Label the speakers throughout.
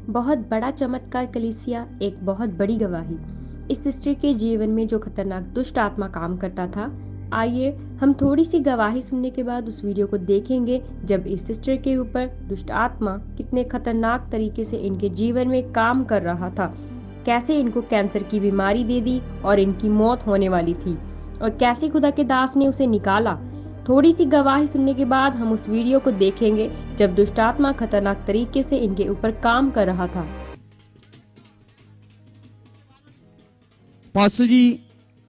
Speaker 1: बहुत बड़ा चमत्कार कलीसिया, एक बहुत बड़ी गवाही। इस सिस्टर के जीवन में जो खतरनाक दुष्ट आत्मा काम करता था। आइए हम थोड़ी सी गवाही सुनने के बाद उस वीडियो को देखेंगे जब इस सिस्टर के ऊपर दुष्ट आत्मा कितने खतरनाक तरीके से इनके जीवन में काम कर रहा था, कैसे इनको कैंसर की बीमारी दे दी और इनकी मौत होने वाली थी, और कैसे खुदा के दास ने उसे निकाला। थोड़ी सी गवाही सुनने के बाद हम उस वीडियो को देखेंगे जब दुष्टात्मा खतरनाक तरीके से इनके ऊपर काम कर रहा था।
Speaker 2: पास्टर जी,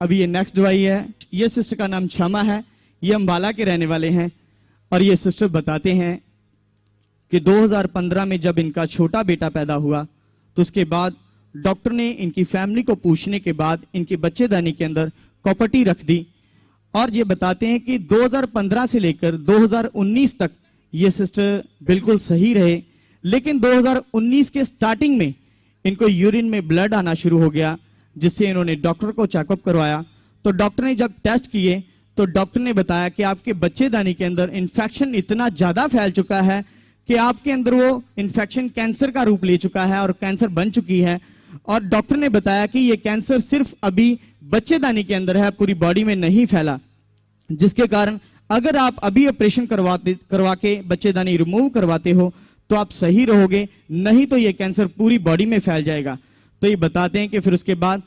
Speaker 2: अभी ये नेक्स्ट दवाई है। ये सिस्टर का नाम क्षमा है, ये अंबाला के रहने वाले हैं। और ये सिस्टर बताते हैं कि 2015 में जब इनका छोटा बेटा पैदा हुआ तो उसके बाद डॉक्टर ने इनकी फैमिली को पूछने के बाद इनके बच्चेदानी के अंदर कॉपर्टी रख दी। और ये बताते हैं कि 2015 से लेकर 2019 तक ये सिस्टर बिल्कुल सही रहे, लेकिन 2019 के स्टार्टिंग में इनको यूरिन में ब्लड आना शुरू हो गया, जिससे इन्होंने डॉक्टर को चेकअप करवाया। तो डॉक्टर ने जब टेस्ट किए तो डॉक्टर ने बताया कि आपके बच्चेदानी के अंदर इन्फेक्शन इतना ज्यादा फैल चुका है कि आपके अंदर वो इन्फेक्शन कैंसर का रूप ले चुका है और कैंसर बन चुकी है। और डॉक्टर ने बताया कि ये कैंसर सिर्फ अभी बच्चेदानी के अंदर है, पूरी बॉडी में नहीं फैला, जिसके कारण अगर आप अभी ऑपरेशन करवा के बच्चेदानी रिमूव करवाते हो तो आप सही रहोगे, नहीं तो ये कैंसर पूरी बॉडी में फैल जाएगा। तो ये बताते हैं कि फिर उसके बाद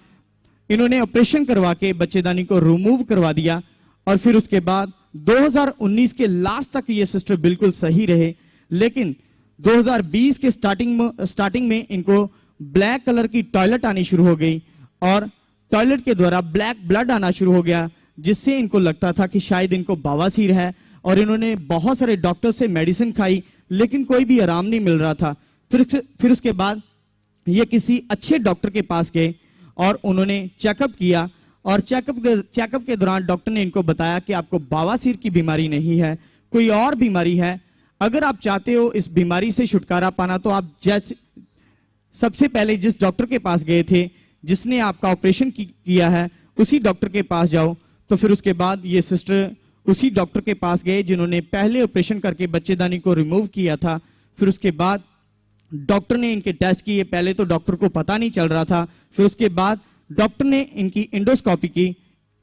Speaker 2: इन्होंने ऑपरेशन करवा के बच्चेदानी को रिमूव करवा दिया। और फिर उसके बाद 2019 के लास्ट तक ये सिस्टर बिल्कुल सही रहे, लेकिन 2020 के स्टार्टिंग में इनको ब्लैक कलर की टॉयलेट आनी शुरू हो गई और टॉयलेट के द्वारा ब्लैक ब्लड आना शुरू हो गया, जिससे इनको लगता था कि शायद इनको बवासीर है। और इन्होंने बहुत सारे डॉक्टर से मेडिसिन खाई, लेकिन कोई भी आराम नहीं मिल रहा था। फिर उसके बाद ये किसी अच्छे डॉक्टर के पास गए और उन्होंने चेकअप किया। और चेकअप के दौरान डॉक्टर ने इनको बताया कि आपको बवासीर की बीमारी नहीं है, कोई और बीमारी है। अगर आप चाहते हो इस बीमारी से छुटकारा पाना तो आप जैसे सबसे पहले जिस डॉक्टर के पास गए थे, जिसने आपका ऑपरेशन किया है, उसी डॉक्टर के पास जाओ। तो फिर उसके बाद ये सिस्टर उसी डॉक्टर के पास गए जिन्होंने पहले ऑपरेशन करके बच्चेदानी को रिमूव किया था। फिर उसके बाद डॉक्टर ने इनके टेस्ट किए। पहले तो डॉक्टर को पता नहीं चल रहा था। फिर उसके बाद डॉक्टर ने इनकी इंडोस्कोपी की,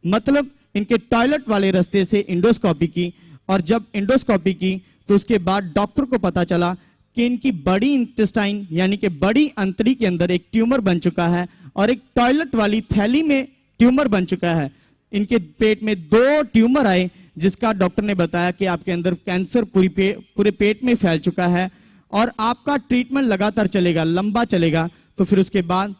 Speaker 2: मतलब इनके टॉयलेट वाले रास्ते से इंडोस्कोपी की। और जब इंडोस्कोपी की तो उसके बाद डॉक्टर को पता चला कि इनकी बड़ी इंटेस्टाइन यानी कि बड़ी अंतड़ी के अंदर एक ट्यूमर बन चुका है और एक टॉयलेट वाली थैली में ट्यूमर बन चुका है। इनके पेट में 2 ट्यूमर आए, जिसका डॉक्टर ने बताया कि आपके अंदर कैंसर पूरे पेट में फैल चुका है और आपका ट्रीटमेंट लगातार चलेगा, लंबा चलेगा। तो फिर उसके बाद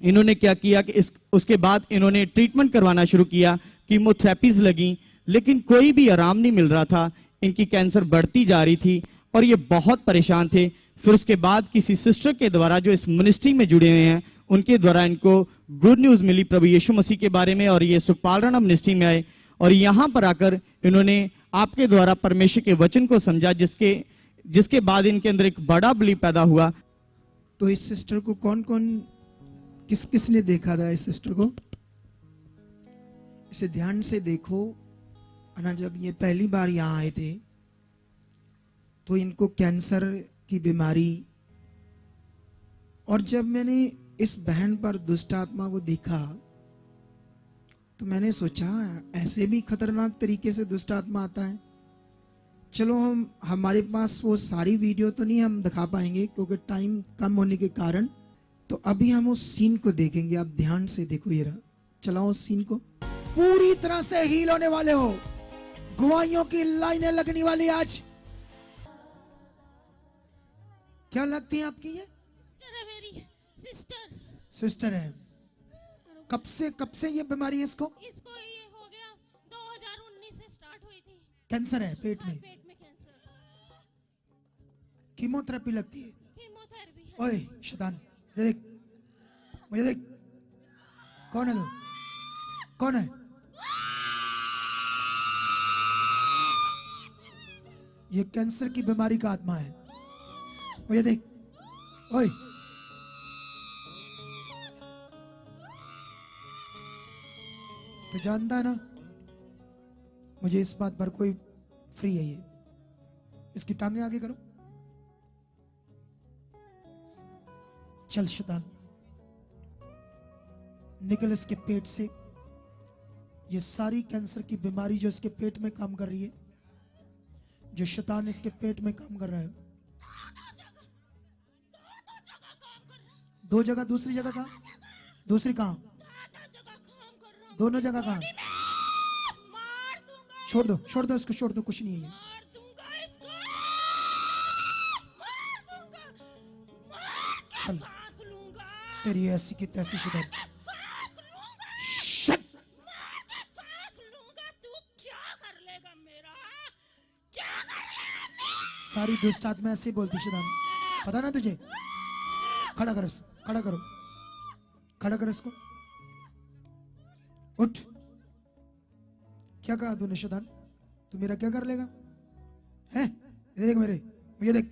Speaker 2: इन्होंने क्या किया कि उसके बाद इन्होंने ट्रीटमेंट करवाना शुरू किया, कीमोथेरेपीज लगी, लेकिन कोई भी आराम नहीं मिल रहा था। इनकी कैंसर बढ़ती जा रही थी और ये बहुत परेशान थे। फिर उसके बाद किसी सिस्टर के द्वारा जो इस मिनिस्ट्री में जुड़े हुए हैं, उनके द्वारा इनको गुड न्यूज मिली प्रभु यीशु मसीह के बारे में, और ये सुखपाल राणा मिनिस्ट्री में आए और यहां पर आकर इन्होंने आपके द्वारा परमेश्वर के वचन को समझा, जिसके बाद इनके अंदर एक बड़ा बिलीव पैदा हुआ।
Speaker 3: तो इस सिस्टर को कौन कौन किसने देखा था? इस सिस्टर को इसे ध्यान से देखो ना। जब ये पहली बार यहाँ आए थे तो इनको कैंसर की बीमारी, और जब मैंने इस बहन पर दुष्ट आत्मा को देखा तो मैंने सोचा ऐसे भी खतरनाक तरीके से दुष्ट आत्मा आता है। चलो हमारे पास वो सारी वीडियो तो नहीं हम दिखा पाएंगे क्योंकि टाइम कम होने के कारण, तो अभी हम उस सीन को देखेंगे। आप ध्यान से देखो, ये रहा, चलाओ उस सीन को। पूरी तरह से हील होने वाले हो, गवाहियों की लाइनें लगने वाली आज। क्या लगती है आपकी? ये
Speaker 4: सिस्टर है, मेरी
Speaker 3: सिस्टर है। कब से ये बीमारी है इसको?
Speaker 4: इसको ये हो गया 2019 से स्टार्ट हुई थी।
Speaker 3: कैंसर है पेट में?
Speaker 4: पेट में कैंसर।
Speaker 3: कीमोथेरेपी लगती है?
Speaker 4: कीमोथेरेपी है।
Speaker 3: ओए शैतान, देख, मुझे देख, कौन है तू? कौन है? ये कैंसर की बीमारी का आत्मा है। मुझे देख, ओए, तो जानता है ना, मुझे इस बात पर कोई फ्री है। ये इसकी टांगे आगे करो। चल शैतान, निकल इसके पेट से। ये सारी कैंसर की बीमारी जो इसके पेट में काम कर रही है, जो शैतान इसके पेट में काम कर रहा है, दो जगह, दूसरी जगह कहाँ? दूसरी कहाँ? दोनों जगह कहाँ? छोड़ दो, छोड़ दो इसको, छोड़ दो, कुछ नहीं है ये। चल, तेरी ऐसी की तैसी शैतान। शट! सारी दुष्ट आत्मा ऐसे ही बोलती शैतान, पता ना तुझे? खड़ा करो इसको, खड़ा करो, खड़ा करो इसको, उठ। क्या कहा तूने शैतान? तू मेरा क्या कर लेगा? हैं? ये देख मेरे, मुझे देख,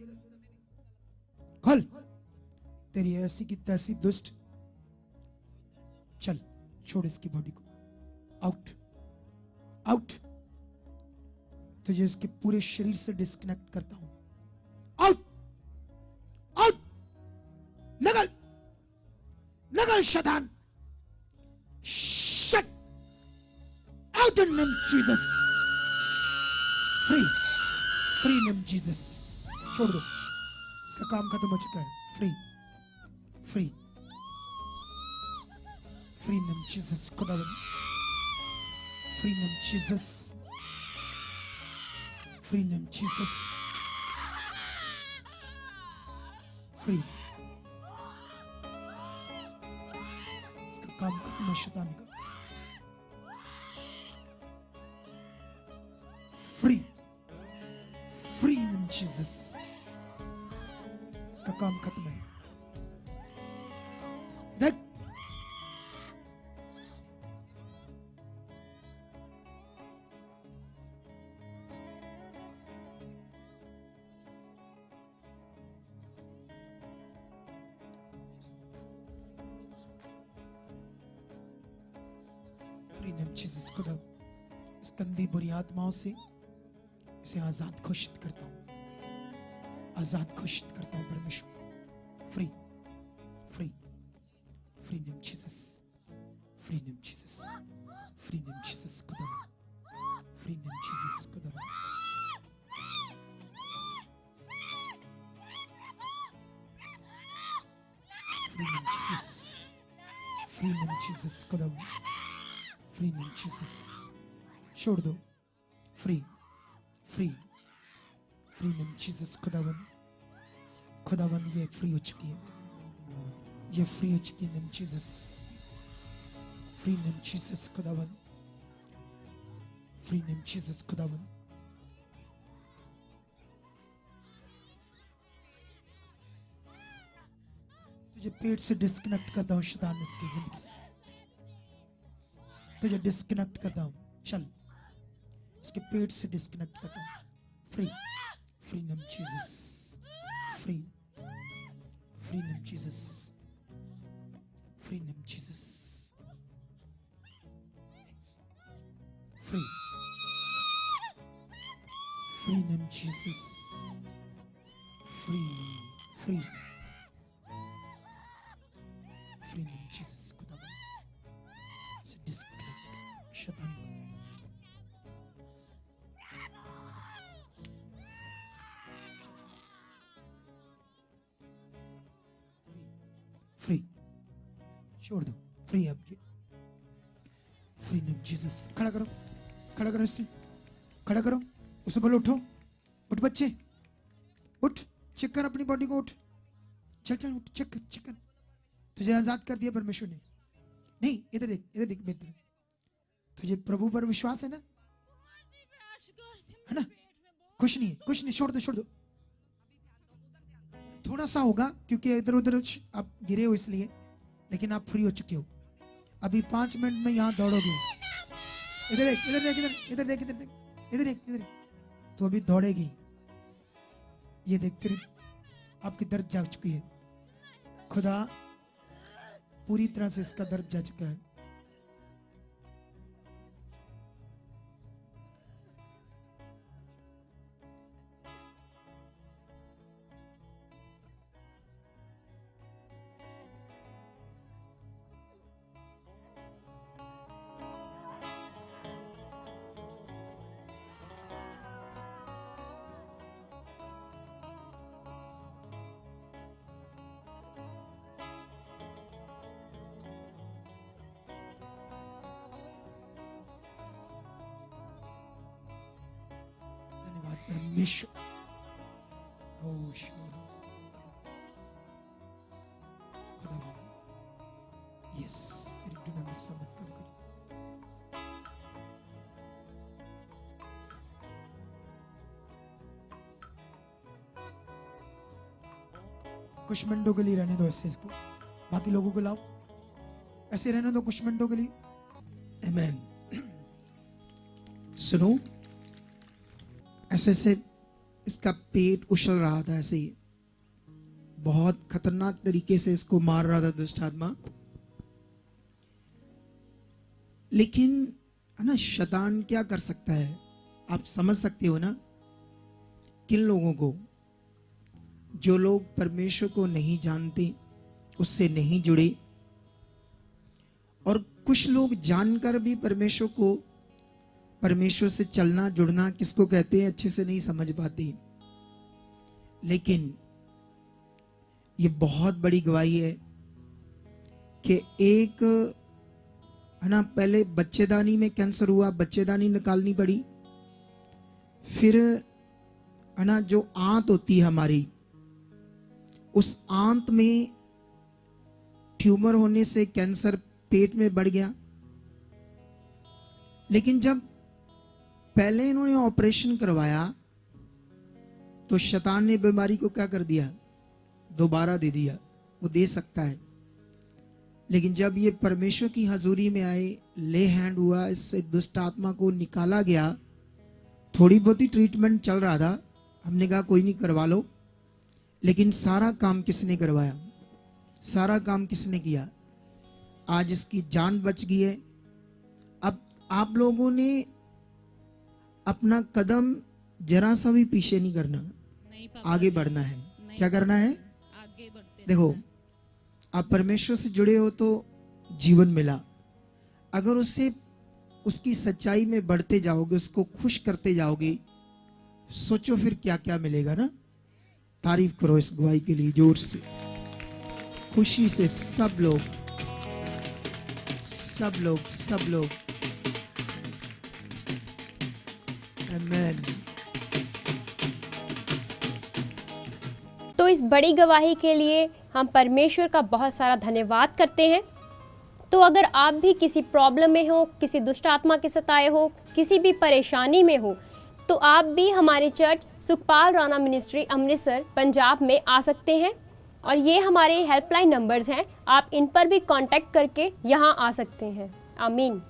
Speaker 3: खोल। तेरी ऐसी की तैसी दुष्ट, चल छोड़ इसकी बॉडी को, आउट, आउट। तुझे इसके पूरे शरीर से डिस्कनेक्ट करता हूं, आउट, आउट, निकल, निकल शैतान, shut, out in name Jesus, free, free name Jesus. छोड़ दो, इसका काम खत्म हो चुका है। Free, free, free name Jesus, खुदावन, free name Jesus, free name Jesus, free. इसका काम खत्म है शैतान का। फ्री, फ्री नेम जीसस, इसका काम खत्म है। देख, फ्री नेम जीसस, खुदा इस गंदी बुरी आत्माओं से इसे आजाद घोषित करता हूं, आजाद घोषित करता हूं परमेश्वर। Free, free, free name Jesus, free name Jesus, free name Jesus, खुदा फ्री नेम जीसस, खुदा free name Jesus, free name Jesus, खुदा फ्री नेम जीसस। छोड़ दो, free, free, free name Jesus, खुदावन, खुदावन ये फ्री हो चुकी है, ये फ्री हो चुकी है name Jesus, free name Jesus, खुदावन, फ्री नेम जीसस, खुदावन। तुझे पेट से डिस्कनेक्ट करता हूं शैतान इसकी जिंदगी से, तुझे डिस्कनेक्ट करता हूं। चल, इसके पेट से डिस्कनेक्ट करता हूं। Free, free name Jesus, free, free name Jesus, free name Jesus, free, free name Jesus, free, free, free name Jesus, खुदा से डिस्कनेक्ट शैतान को। फ्री, छोड़ दो, फ्री है आपके, फ्री नेम जीसस। खड़ा करो, खड़ा करो इससे, खड़ा करो, उसे बोलो उठो, उठ बच्चे, उठ, चेक कर अपनी बॉडी को, उठ, चल चल उठ, चेक कर, चेक कर, तुझे आजाद कर दिया परमेश्वर ने। नहीं, इधर देख, इधर देख मित्र, तुझे प्रभु पर विश्वास है ना? है ना? कुछ नहीं, कुछ नहीं, छोड़ दो, छोड़ दो। थोड़ा सा होगा क्योंकि इधर उधर आप गिरे हो इसलिए, लेकिन आप फ्री हो चुके हो। अभी 5 मिनट में यहाँ दौड़ोगे। इधर देख, इधर देख, इधर इधर देख, इधर देख, इधर देख, इधर देख। तो अभी दौड़ेगी। ये देख, तेरी आपकी दर्द जा चुकी है। खुदा पूरी तरह से इसका दर्द जा चुका है। परमेश्वर ओ ईश्वर खुदा बनो। यस, तेरी दुनामिस समझ काम करी। कुछ मिनटों के लिए रहने दो ऐसे इसको, बाकी लोगों को लाओ, ऐसे रहने दो कुछ मिनटों के लिए। आमीन। सुनो, ऐसे ऐसे इसका पेट उछल रहा था, ऐसे ही बहुत खतरनाक तरीके से इसको मार रहा था दुष्ट आत्मा। लेकिन है ना, शैतान क्या कर सकता है आप समझ सकते हो ना। किन लोगों को, जो लोग परमेश्वर को नहीं जानते, उससे नहीं जुड़े, और कुछ लोग जानकर भी परमेश्वर से चलना जुड़ना किसको कहते हैं अच्छे से नहीं समझ पाते। लेकिन ये बहुत बड़ी गवाही है कि एक है ना, पहले बच्चेदानी में कैंसर हुआ, बच्चेदानी निकालनी पड़ी, फिर है ना जो आंत होती है हमारी, उस आंत में ट्यूमर होने से कैंसर पेट में बढ़ गया। लेकिन जब पहले इन्होंने ऑपरेशन करवाया तो शैतान ने बीमारी को क्या कर दिया, दोबारा दे दिया। वो दे सकता है, लेकिन जब ये परमेश्वर की हजूरी में आए, ले हैंड हुआ, इससे दुष्ट आत्मा को निकाला गया। थोड़ी बहुत ही ट्रीटमेंट चल रहा था, हमने कहा कोई नहीं करवा लो, लेकिन सारा काम किसने करवाया, सारा काम किसने किया। आज इसकी जान बच गई है। अब आप लोगों ने अपना कदम जरा सा भी पीछे नहीं करना, आगे बढ़ना है। क्या करना है,
Speaker 4: आगे बढ़ते
Speaker 3: देखो आप परमेश्वर से जुड़े हो तो जीवन मिला, अगर उससे उसकी सच्चाई में बढ़ते जाओगे, उसको खुश करते जाओगे, सोचो फिर क्या क्या मिलेगा ना। तारीफ करो इस गवाही के लिए जोर से, खुशी से सब लोग सब लोग सब लोग। आमीन।
Speaker 1: तो इस बड़ी गवाही के लिए हम परमेश्वर का बहुत सारा धन्यवाद करते हैं। तो अगर आप भी किसी प्रॉब्लम में हो, किसी दुष्ट आत्मा के सताए हो, किसी भी परेशानी में हो, तो आप भी हमारे चर्च सुखपाल राणा मिनिस्ट्री अमृतसर पंजाब में आ सकते हैं। और ये हमारे हेल्पलाइन नंबर्स हैं, आप इन पर भी कांटेक्ट करके यहाँ आ सकते हैं। आमीन।